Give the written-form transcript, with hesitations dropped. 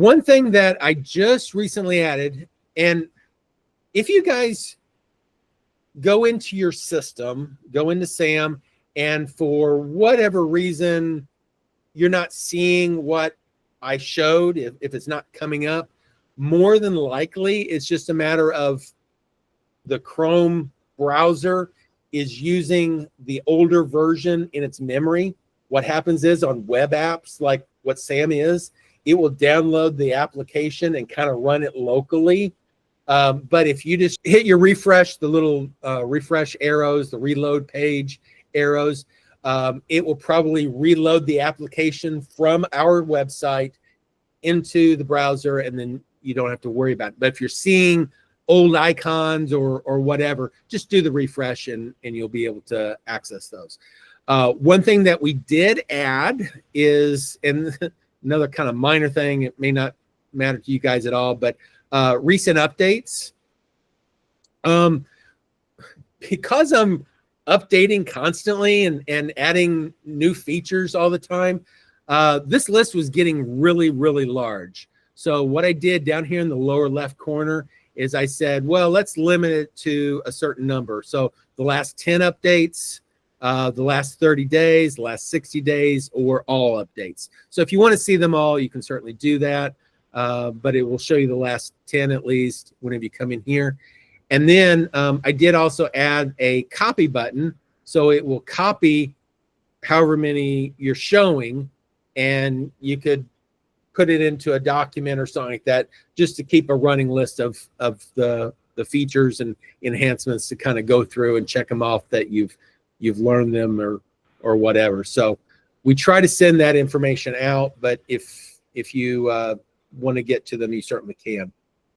One thing that I just recently added, and if you guys go into your system, go into SAM, and for whatever reason, you're not seeing what I showed, if it's not coming up, more than likely, it's just a matter of the Chrome browser is using the older version in its memory. What happens is on web apps, like what SAM is, it will download the application and kind of run it locally. But if you just hit your refresh, the little refresh arrows, the reload page arrows, it will probably reload the application from our website into the browser, and then you don't have to worry about it. But if you're seeing old icons or whatever, just do the refresh and you'll be able to access those. One thing that we did add is, and another kind of minor thing, it may not matter to you guys at all, but recent updates. Because I'm updating constantly and adding new features all the time, this list was getting really, really large. So what I did down here in the lower left corner is I said, well, let's limit it to a certain number. So the last 10 updates, the last 30 days, the last 60 days, or all updates. So if you want to see them all, you can certainly do that. But it will show you the last 10 at least whenever you come in here. And then I did also add a copy button. So it will copy however many you're showing, and you could put it into a document or something like that, just to keep a running list of the features and enhancements to kind of go through and check them off that you've learned them or whatever. So we try to send that information out, but if you want to get to them, you certainly can.